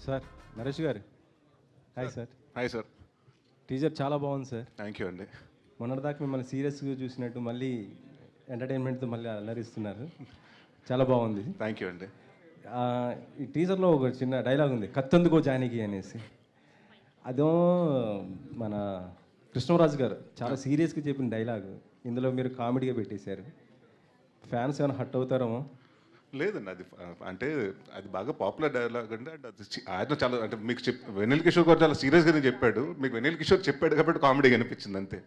Sir Naresh గారు hi sir. Hi sir. Teaser చాలా బాగుంది సార్. థ్యాంక్ యూ అండి. మొన్నటిదాకా మిమ్మల్ని సీరియస్గా చూసినట్టు మళ్ళీ ఎంటర్టైన్మెంట్తో మళ్ళీ అల్లరిస్తున్నారు. చాలా బాగుంది. థ్యాంక్ యూ అండి. ఈ టీజర్లో ఒక చిన్న డైలాగ్ ఉంది, కత్తందుకో జానకి అనేసి. అదో మన కృష్ణరాజు గారు చాలా సీరియస్గా చెప్పిన డైలాగ్ ఇందులో మీరు కామెడీగా పెట్టేశారు. ఫ్యాన్స్ ఏమైనా హట్ అవుతారేమో. లేదండి, అది అంటే అది బాగా పాపులర్ డైలాగ్ అండి. అంటే అది ఆయన చాలా అంటే మీకు వెన్నెల కిషోర్ గారు చాలా సీరియస్గానే చెప్పాడు. మీకు వెన్నెల కిషోర్ చెప్పాడు కాబట్టి కామెడీగా అనిపించింది అంతే.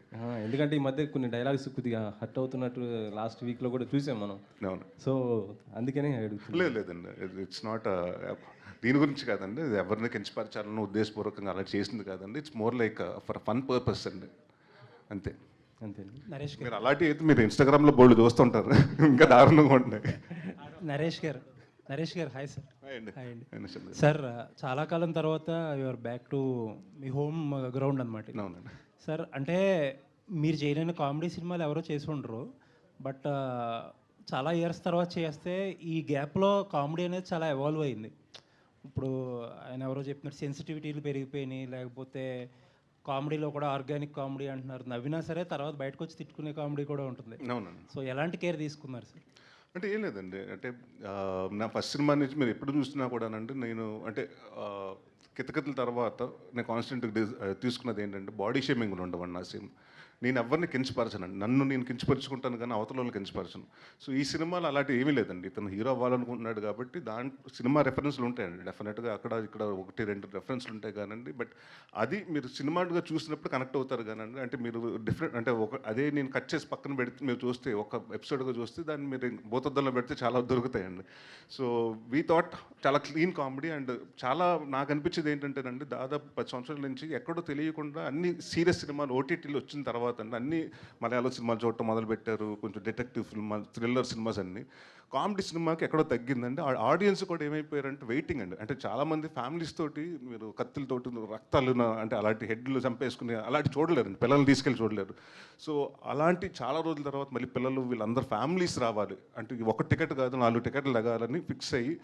ఎందుకంటే ఈ మధ్య కొన్ని డైలాగ్స్ కొద్దిగా హట్ అవుతున్నట్టు లాస్ట్ వీక్లో కూడా చూసాం మనం. అవును. సో అందుకనే అడుగుతున్నాను. లేదండి, ఇట్స్ నాట్ దీని గురించి కాదండి. ఇది ఎవరిని కించపరచాలని ఉద్దేశపూర్వకంగా అలా చేసింది కాదండి. It's more like for fun purpose అండి, అంతే. అంతే. నరేష్ గారు, మీరు అలాంటి అయితే మీరు ఇన్స్టాగ్రామ్లో బోల్డ్ చూస్తుంటారు, ఇంకా దారుణంగా ఉంటాయి. నరేష్ గారు హాయ్ సార్. హాయ్ అండి. హాయ్ అండి అవునండి. సార్. చాలా కాలం తర్వాత your back to me home ground అనమాట. అవునండి. సార్ అంటే మీరు చేయలేని కామెడీ సినిమాలు ఎవరో చేసి ఉండరు, బట్ చాలా ఇయర్స్ తర్వాత చేస్తే ఈ గ్యాప్లో కామెడీ అనేది చాలా ఎవాల్వ్ అయింది. ఇప్పుడు ఆయన ఎవరో చెప్పినట్టు సెన్సిటివిటీలు పెరిగిపోయినాయి, లేకపోతే కామెడీలో కూడా ఆర్గానిక్ కామెడీ అంటున్నారు. నవ్వినా సరే తర్వాత బయటకు వచ్చి తిట్టుకునే కామెడీ కూడా ఉంటుంది. అవునండి. సో ఎలాంటి కేర్ తీసుకున్నారు సార్? అంటే ఏం లేదండి, అంటే నా ఫస్ట్ సినిమా నుంచి మీరు ఎప్పుడు చూస్తున్నా కూడానంటే నేను అంటే కితకితల తర్వాత నేను కాన్స్టెంట్ తీసుకున్నది ఏంటంటే బాడీ షేమింగ్లు ఉండవండి నా సినిమా. నేను ఎవరిని కించపరచనండి, నన్ను నేను కించపరుచుకుంటాను కానీ అవతల వాళ్ళని కించపరచను. సో ఈ సినిమాలో అలాంటి ఏమీ లేదండి. ఇతను హీరో అవ్వాలనుకుంటున్నాడు కాబట్టి దాంట్లో సినిమా రెఫరెన్స్లు ఉంటాయండి డెఫినెట్గా, అక్కడ ఇక్కడ 1-2 రెఫరెన్స్లు ఉంటాయి కానండి. బట్ అది మీరు సినిమాగా చూసినప్పుడు కనెక్ట్ అవుతారు కానండి. అంటే మీరు డిఫరెంట్ అంటే అదే నేను కట్ చేసి పక్కన పెడితే మీరు చూస్తే ఒక ఎపిసోడ్గా చూస్తే దాన్ని మీరు భూతద్దంలో పెడితే చాలా దొరుకుతాయండి. సో వీ థాట్ చాలా క్లీన్ కామెడీ అండ్ చాలా నాకు అనిపించేది ఏంటంటేనండి, దాదాపు 10 సంవత్సరాల నుంచి ఎక్కడో తెలియకుండా అన్ని సీరియస్ సినిమాలు ఓటీటీలో వచ్చిన తర్వాత అండి అన్ని మలయాళం సినిమాలు చూడటం మొదలుపెట్టారు. కొంచెం డిటెక్టివ్ సినిమా, థ్రిల్లర్ సినిమాస్ అన్ని. కామెడీ సినిమాకి ఎక్కడో తగ్గిందండి. ఆడియన్స్ కూడా ఏమైపోయారంటే వెయిటింగ్ అండి. అంటే చాలామంది ఫ్యామిలీస్ తోటి మీరు కత్తులతోటి రక్తాలు అంటే అలాంటి హెడ్లు చంపేసుకుని అలాంటి చూడలేరండి, పిల్లల్ని తీసుకెళ్ళి చూడలేరు. సో అలాంటి చాలా రోజుల తర్వాత మళ్ళీ పిల్లలు వీళ్ళందరూ ఫ్యామిలీస్ రావాలి అంటే ఒక టికెట్ కాదు 4 టికెట్లు తగాలని ఫిక్స్ అయ్యి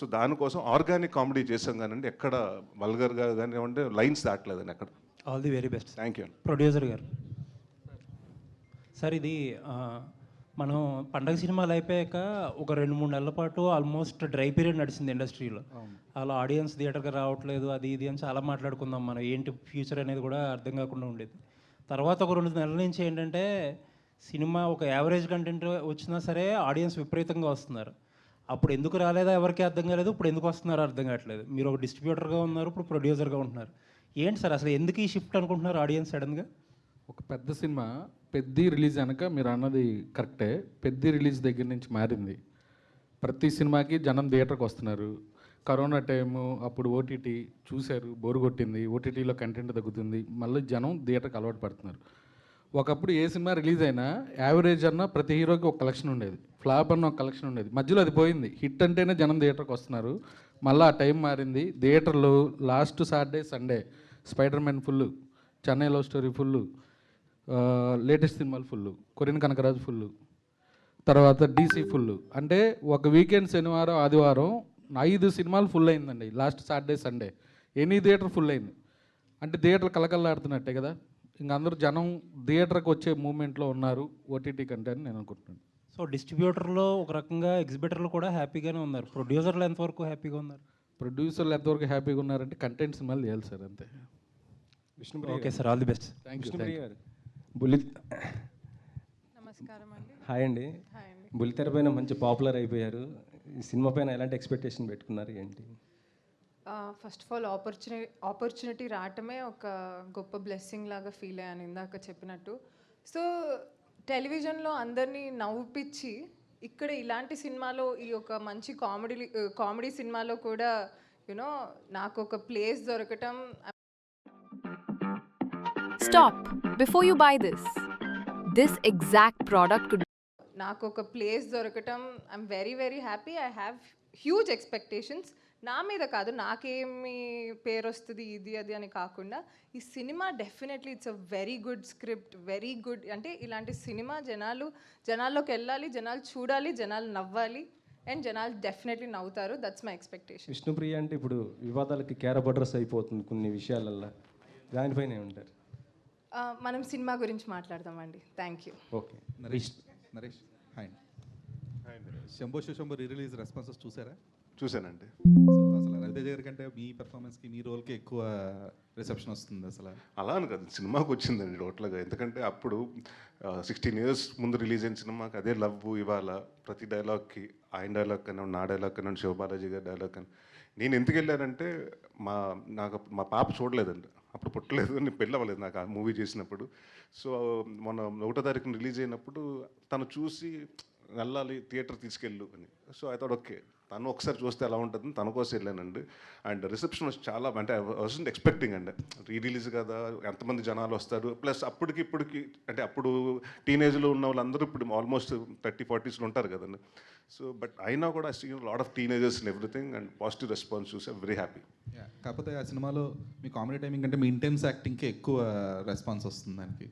సో దానికోసం ఆర్గానిక్ కామెడీ చేసాం కానండి, ఎక్కడ వల్గర్గా కానివ్వండి లైన్స్ దాటలేదండి ఎక్కడ. All the very best. Thank you. Producer గారు సార్, ఇది మనం పండగ సినిమాలు అయిపోయాక ఒక 2-3 నెలల పాటు ఆల్మోస్ట్ డ్రై పీరియడ్ నడిచింది ఇండస్ట్రీలో. అలా ఆడియన్స్ థియేటర్కి రావట్లేదు, అది ఇది అని చాలా మాట్లాడుకుందాం మనం, ఏంటి ఫ్యూచర్ అనేది కూడా అర్థం కాకుండా ఉండేది. తర్వాత ఒక 2 నెలల నుంచి ఏంటంటే సినిమా ఒక యావరేజ్ కంటెంట్ వచ్చినా సరే ఆడియన్స్ విపరీతంగా వస్తున్నారు. అప్పుడు ఎందుకు రాలేదా ఎవరికి అర్థం కాలేదు, ఇప్పుడు ఎందుకు వస్తున్నారో అర్థం కావట్లేదు. మీరు ఒక డిస్ట్రిబ్యూటర్గా ఉన్నారు, ఇప్పుడు ప్రొడ్యూసర్గా ఉంటున్నారు. ఏంటి సార్ అసలు ఎందుకు ఈ షిఫ్ట్ అనుకుంటున్నారు ఆడియన్స్ సడన్గా? ఒక పెద్ద సినిమా పెద్ద రిలీజ్ అనక మీరు అన్నది కరెక్టే. పెద్ద రిలీజ్ దగ్గర నుంచి మారింది. ప్రతి సినిమాకి జనం థియేటర్కి వస్తున్నారు. కరోనా టైము అప్పుడు ఓటీటీ చూశారు, బోరు కొట్టింది, ఓటీటీలో కంటెంట్ తగ్గుతుంది, మళ్ళీ జనం థియేటర్కి అలవాటు పడుతున్నారు. ఒకప్పుడు ఏ సినిమా రిలీజ్ అయినా యావరేజ్ అన్న ప్రతి హీరోకి ఒక కలెక్షన్ ఉండేది, ఫ్లాప్ అన్న ఒక కలెక్షన్ ఉండేది. మధ్యలో అది పోయింది. హిట్ అంటేనే జనం థియేటర్కి వస్తున్నారు. మళ్ళీ ఆ టైం మారింది. థియేటర్లో last Saturday Sunday spider man full, Chennai love story full, latest సినిమాలు ఫుల్, కొరియన్ కనకరాజు ఫుల్, తర్వాత డీసీ ఫుల్. అంటే ఒక వీకెండ్ శనివారం ఆదివారం 5 సినిమాలు ఫుల్ అయిందండి last Saturday Sunday. Any theatre full అయింది అంటే థియేటర్ కలకల్లాడుతున్నట్టే కదా. ఇంక అందరూ జనం థియేటర్కి వచ్చే మూమెంట్లో ఉన్నారు ఓటీటీ కంటే అని నేను అనుకుంటున్నాను. సో డిస్ట్రిబ్యూటర్లో ఒక రకంగా ఎగ్జిబిటర్లు కూడా హ్యాపీగానే ఉన్నారు, ప్రొడ్యూసర్లు ఎంతవరకు హ్యాపీగా ఉన్నారు? ప్రొడ్యూసర్లు ఎంతవరకు హ్యాపీగా ఉన్నారంటే కంటెంట్ సినిమాలు చేయాలి సార్, అంతే. Okay sir, all the best. Thank you. గారు బుల్లి నమస్కారం అండి. హాయ్ అండి. హాయ్ అండి. బుల్లితెర పైన మంచి పాపులర్ అయిపోయారు. ఈ సినిమా పైన ఎలాంటి ఎక్స్పెక్టేషన్ పెట్టుకున్నారు ఏంటి? ఫస్ట్ ఆఫ్ ఆల్ ఆపర్చునిటీ రావటమే ఒక గొప్ప బ్లెస్సింగ్ లాగా ఫీల్ అయ్యాను ఇందాక చెప్పినట్టు. సో టెలివిజన్లో అందరినీ నవ్వుపిచ్చి ఇక్కడ ఇలాంటి సినిమాలో ఈ ఒక మంచి కామెడీ సినిమాలో కూడా యూనో నాకు ఒక ప్లేస్ దొరకటం. Stop before you buy this. This exact product could నాకు ఒక ప్లేస్ దొరకటం I'm very very happy. I have huge expectations. నా మీద కాదు, నాకేమి పేరు వస్తుంది ఇది అది అని కాకుండా ఈ cinema definitely it's a very good script, very good. అంటే ఇలాంటి సినిమా జనాల్లోకి వెళ్ళాలి, జనాలు చూడాలి, జనాలు నవ్వాలి. అండ్ జనాలు డెఫినెట్లీ నవ్వుతారు. That's my expectation. విష్ణుప్రియ అంటే ఇప్పుడు వివాదాలకి క్యారబడ్రస్ అయిపోతుంది కొన్ని విషయాలల్లో, దానిపైనే ఉంటారు. మనం సినిమా గురించి మాట్లాడదామండి. Thank you. Okay. Naresh hi Shambho Shambho re release responses చూసారా? చూశానండి. సో అసలు రవితేజ గారి కంటే మీ పెర్ఫార్మెన్స్కి మీ రోల్కి ఎక్కువ రిసెప్షన్ వస్తుంది అసలు. అలా అని కాదు, సినిమాకి వచ్చిందండి టోటల్గా. ఎందుకంటే అప్పుడు 16 years ముందు రిలీజ్ అయిన సినిమాకి అదే లవ్. ఇవాళ ప్రతి డైలాగ్కి ఆయన డైలాగ్ కన్నా, నా డైలాగ్ కన్నా, శివబాలాజీ గారి డైలాగ్ కన్నా నేను ఎందుకు వెళ్ళానంటే నాకు మా పాప చూడలేదండి, అప్పుడు పుట్టలేదు, నేను పెళ్ళి అవ్వలేదు నాకు ఆ మూవీ చేసినప్పుడు. సో మొన్న 1వ తారీఖున రిలీజ్ అయినప్పుడు తను చూసి వెళ్ళాలి థియేటర్ తీసుకెళ్ళు అని. సో ఐ థాట్ ఓకే, తను ఒకసారి చూస్తే ఎలా ఉంటుందని తన కోసం వెళ్ళానండి. అండ్ రిసెప్షన్ వచ్చి చాలా, అంటే ఐ వాజంట్ ఎక్స్పెక్టింగ్ అండి, రీ రిలీజ్ కదా ఎంతమంది జనాలు వస్తారు. ప్లస్ ఇప్పటికి అంటే అప్పుడు టీనేజ్లో ఉన్న వాళ్ళందరూ ఇప్పుడు ఆల్మోస్ట్ 30-40s ఉంటారు కదండి. సో బట్ అయినా కూడా I see lot of teenagers and everything, and positive response చూసి ఐమ్ వెరీ హ్యాపీ. కాకపోతే ఆ సినిమాలో మీ కామెడీ టైమింగ్ అంటే మీ ఇంటెన్స్ యాక్టింగ్కి ఎక్కువ రెస్పాన్స్ వస్తుంది దానికి.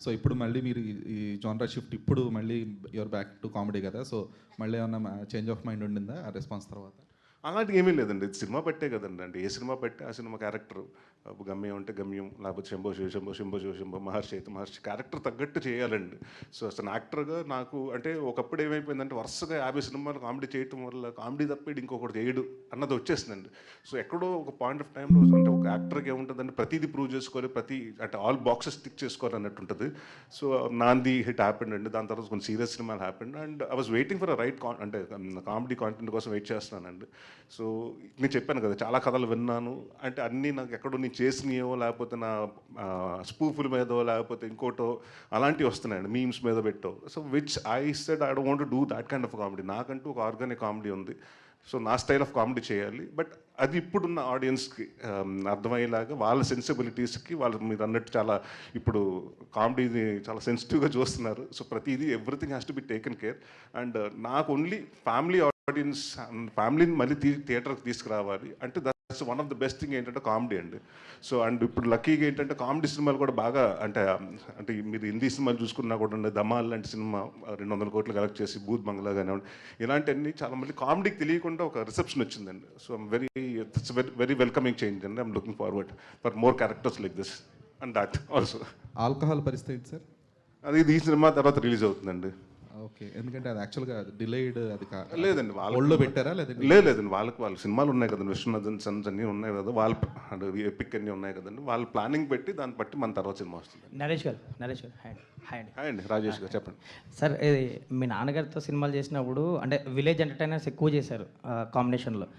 సో ఇప్పుడు మళ్ళీ మీరు ఈ జానరా షిఫ్ట్, ఇప్పుడు మళ్ళీ యువర్ బ్యాక్ టు కామెడీ కదా, సో మళ్ళీ ఏమన్నా చేంజ్ ఆఫ్ మైండ్ ఉండిందా ఆ రెస్పాన్స్ తర్వాత? అలాంటివి ఏమీ లేదండి, ఇది సినిమా పెట్టే కదండి. అంటే ఏ సినిమా పెట్టే ఆ సినిమా క్యారెక్టర్, గమ్యం అంటే గమ్యం, లేకపోతే శంభో శివ శంభో, శంభో శివ శంభో, మహర్షి అయితే మహర్షి, క్యారెక్టర్ తగ్గట్టు చేయాలండి. సో అసలు యాక్టర్గా నాకు అంటే ఒకప్పుడు ఏమైపోయిందంటే వరుసగా 50 సినిమాలు కామెడీ చేయటం వల్ల కామెడీ తప్పేది ఇంకొకటి చేయడు అన్నది వచ్చేసిందండి. సో ఎక్కడో ఒక పాయింట్ ఆఫ్ టైంలో అంటే ఒక యాక్టర్కి ఏముంటుందంటే ప్రతిదీ ప్రూవ్ చేసుకోవాలి, అంటే ఆల్ బాక్సెస్ టిక్ చేసుకోవాలి అన్నట్టు ఉంటుంది. సో నాంది హిట్ హ్యాపెండ్ అండి, దాని తర్వాత కొన్ని సీరియస్ సినిమాలు happened, and I was waiting for right అంటే కామెడీ కాంటెంట్ కోసం వెయిట్ చేస్తున్నానండి. సో నేను చెప్పాను కదా చాలా కథలు విన్నాను, అంటే అన్నీ నాకు ఎక్కడో నేను చేసినయో, లేకపోతే నా స్పూఫుల మీదో, లేకపోతే ఇంకోటో అలాంటివి వస్తున్నాయండి, మీమ్స్ మీద పెట్టో. So which I said I don't want to do that kind of comedy. నాకంటూ ఒక ఆర్గానిక్ కామెడీ ఉంది, సో నా స్టైల్ ఆఫ్ కామెడీ చేయాలి. బట్ అది ఇప్పుడున్న ఆడియన్స్కి అర్థమయ్యేలాగా, వాళ్ళ సెన్సిబిలిటీస్కి, వాళ్ళు మీరు అన్నట్టు చాలా ఇప్పుడు కామెడీని చాలా సెన్సిటివ్గా చూస్తున్నారు. సో ప్రతిదీ everything has to be taken care. And నాకు ఓన్లీ ఫ్యామిలీ ఆడియన్స్, ఫ్యామిలీని మళ్ళీ థియేటర్కి తీసుకురావాలి అంటే that's one of the best thing ఏంటంటే కామెడీ అండి. సో అండ్ ఇప్పుడు లక్కీగా ఏంటంటే కామెడీ సినిమాలు కూడా బాగా అంటే మీరు హిందీ సినిమాలు చూసుకున్నా కూడా ధమాల్ లాంటి సినిమా 200 కోట్లు కలెక్ట్ చేసి, భూత్ బంగ్లా కానివ్వండి, ఇలాంటివన్నీ చాలా మంది కామెడీకి తెలియకుండా ఒక రిసెప్షన్ వచ్చిందండి. So I'm it's very welcoming change అండి. I'm looking forward for more characters like this and that also. Alcohol పరిస్థితి సార్? అది ఈ సినిమా తర్వాత రిలీజ్ అవుతుందండి. ఓకే, ఎందుకంటే అది యాక్చువల్గా డిలేడ్, అది లేదండి ఒళ్ళో పెట్టారా? లేదండి లేదండి, వాళ్ళ సినిమాలు ఉన్నాయి కదండి, విశ్వనాథన్ సన్స్ అన్నీ ఉన్నాయి కదా, వాళ్ళ ఎపిక్ అన్నీ ఉన్నాయి కదండి, వాళ్ళు ప్లానింగ్ పెట్టి దాన్ని బట్టి మన తర్వాత సినిమా వస్తుంది. నరేష్ గారు హాయ్ అండి రాజేష్ గారు చెప్పండి. సార్, ఇది మీ నాన్నగారితో సినిమాలు చేసినప్పుడు అంటే విలేజ్ ఎంటర్టైనర్స్ ఎక్కువ చేశారు కాంబినేషన్లో.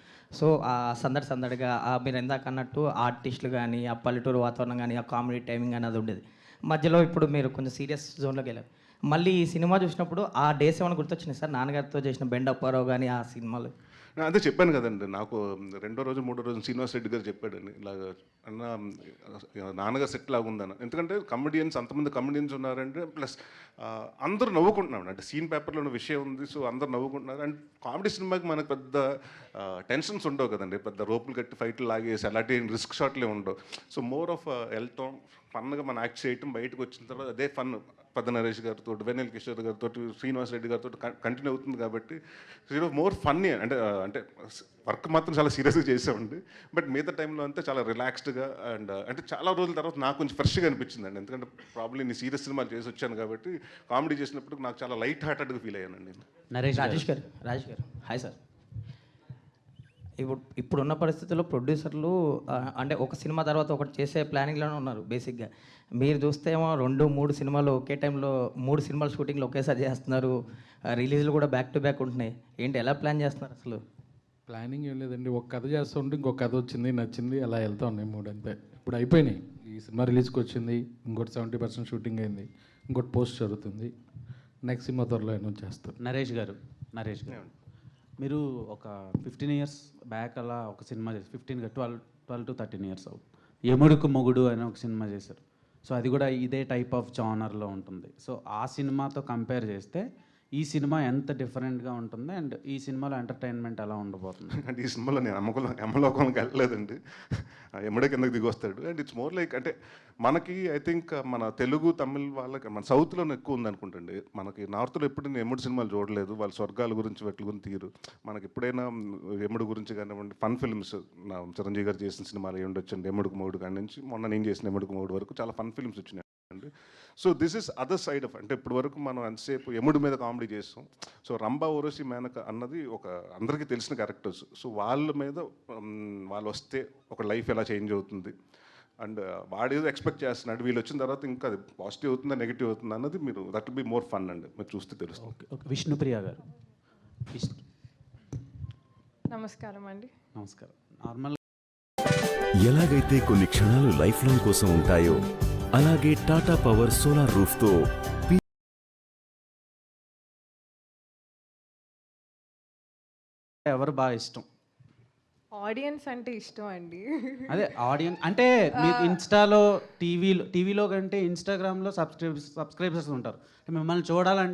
సో ఆ సందడిగా మీరు ఇందాక అన్నట్టు ఆర్టిస్టులు కానీ, ఆ పల్లెటూరు వాతావరణం కానీ, ఆ కామెడీ టైమింగ్ కానీ అది ఉండేది. మధ్యలో ఇప్పుడు మీరు కొంచెం సీరియస్ జోన్లోకి వెళ్ళారు. మళ్ళీ ఈ సినిమా చూసినప్పుడు ఆ డేస్ ఏమైనా గుర్తొచ్చినాయి సార్, నాన్నగారితో చేసిన బెండ్ అప్పారావు కానీ ఆ సినిమాలు? అదే చెప్పాను కదండి, నాకు 2వ రోజు 3వ రోజు శ్రీనివాస్ రెడ్డి గారు చెప్పాడండి ఇలాగ, అన్న నాన్నగారు సెట్ లాగా ఉందన్న. ఎందుకంటే అంతమంది కమెడియన్స్ ఉన్నారంటే, ప్లస్ అందరూ నవ్వుకుంటున్నాం అంటే సీన్ పేపర్లో ఉన్న విషయం ఉంది, సో అందరూ నవ్వుకుంటున్నారు. అండ్ కామెడీ సినిమాకి మనకు పెద్ద టెన్షన్స్ ఉండవు కదండి, పెద్ద రోపులు కట్టి ఫైట్లు లాగేసి అలాంటి రిస్క్ షాట్లే ఉండవు. సో మోర్ ఆఫ్ వెళ్తాం ఫన్గా మనం యాక్ట్ చేయటం, బయటకు వచ్చిన తర్వాత అదే ఫన్ పెద్ద నరేష్ గారితో, వెన్నెల కిషోర్ గారితో, శ్రీనివాస్ రెడ్డి గారితో కంటిన్యూ అవుతుంది. కాబట్టి మోర్ ఫన్నీ అంటే వర్క్ మాత్రం చాలా సీరియస్గా చేసామండి, బట్ మిగతా టైంలో అంతా చాలా రిలాక్స్డ్గా అండ్ అంటే చాలా రోజుల తర్వాత నాకు కొంచెం ఫ్రెష్గా అనిపించిందండి. ఎందుకంటే ప్రాబ్లమ్ నేను సీరియస్ సినిమాలు చేసి వచ్చాను కాబట్టి కామెడీ చేసినప్పుడు నాకు చాలా లైట్ హార్టెడ్గా ఫీల్ అయ్యానండి. రాజేష్ గారు హాయ్ సార్. ఇప్పుడున్న పరిస్థితుల్లో ప్రొడ్యూసర్లు అంటే ఒక సినిమా తర్వాత ఒకటి చేసే ప్లానింగ్లోనే ఉన్నారు బేసిక్గా. మీరు చూస్తే ఏమో 2-3 సినిమాలు ఒకే టైంలో 3 సినిమాలు షూటింగ్లు ఒకేసారి చేస్తున్నారు, రిలీజ్లు కూడా బ్యాక్ టు బ్యాక్ ఉంటున్నాయి. ఏంటి, ఎలా ప్లాన్ చేస్తున్నారు అసలు? ప్లానింగ్ ఏం లేదండి, ఒక కథ చేస్తుంటే ఇంకొక కథ వచ్చింది, నచ్చింది, అలా వెళ్తా ఉన్నాయి 3 అంతే. ఇప్పుడు అయిపోయినాయి. ఈ సినిమా రిలీజ్కి వచ్చింది, ఇంకోటి 70% షూటింగ్ అయింది, ఇంకోటి పోస్ట్ జరుగుతుంది, నెక్స్ట్ సినిమా త్వరలో అనౌన్స్ చేస్తారు. నరేష్ గారు మీరు ఒక 15 years బ్యాక్ అలా ఒక సినిమా చేసి 12 to 13 years అవుతుంది, ఎముడుకు మొగుడు అని ఒక సినిమా చేశారు. సో అది కూడా ఇదే టైప్ ఆఫ్ జానర్లో ఉంటుంది. సో ఆ సినిమాతో కంపేర్ చేస్తే ఈ సినిమా ఎంత డిఫరెంట్గా ఉంటుంది అండ్ ఈ సినిమాలో ఎంటర్టైన్మెంట్ ఎలా ఉండబోతుంది? అంటే ఈ సినిమాలో నేను అమ్మలోకానికి వెళ్ళలేదండి. ఎమ్మడే కిందకి దిగి వస్తాడు. అండ్ ఇట్స్ మోర్ లైక్ అంటే మనకి ఐ థింక్ మన తెలుగు తమిళ్ వాళ్ళకి మన సౌత్లోనే ఎక్కువ ఉంది అనుకుంటండి. మనకి నార్త్లో ఎప్పుడు నేను ఎముడు సినిమాలు చూడలేదు. వాళ్ళ స్వర్గాల గురించి వాటి గురించి తీరు. మనకి ఎప్పుడైనా ఎముడు గురించి కానివ్వండి ఫన్ ఫిల్మ్స్ నా చిరంజీవి గారు చేసిన సినిమాలు ఏమి ఉండొచ్చండి. ఎముడుకు మూడు కాడి నుంచి మొన్న నేను చేసిన ఎముడుకు మూడు వరకు చాలా ఫన్ ఫిల్మ్స్ వచ్చినాయి అండి. So this is other side of అంటే ఇప్పటి వరకు మనం ఎంతసేపు ఎముడి మీద కామెడీ చేస్తాం. సో రంభా ఊర్వశి మేనక అన్నది ఒక అందరికీ తెలిసిన క్యారెక్టర్స్. సో వాళ్ళ మీద వాళ్ళు వస్తే ఒక లైఫ్ ఎలా చేంజ్ అవుతుంది అండ్ వాడు ఏదో ఎక్స్పెక్ట్ చేస్తున్నాడు, వీళ్ళు వచ్చిన తర్వాత ఇంకా అది పాజిటివ్ అవుతుందా నెగిటివ్ అవుతుందా అన్నది మీరు that will be more fun అండి, మీరు చూస్తే తెలుస్తుంది. ఓకే ఓకే, విష్ణుప్రియ గారు. నమస్కారం అండి. నమస్కారం. నార్మల్ ఎలాగైతే కొన్ని క్షణాలు లైఫ్ లాంగ్ కోసం ఉంటాయో అలాగే టాటా పవర్ సోలార్ రూఫ్తో ఎవరు బాగా ఇష్టం? ఆడియన్స్ అంటే ఇష్టం అండి. అదే ఆడియన్స్ అంటే మీరు ఇన్స్టాలో టీవీలో కంటే ఇన్స్టాగ్రామ్లో సబ్స్క్రైబర్స్ ఉంటారు. మిమ్మల్ని చూడాలంటే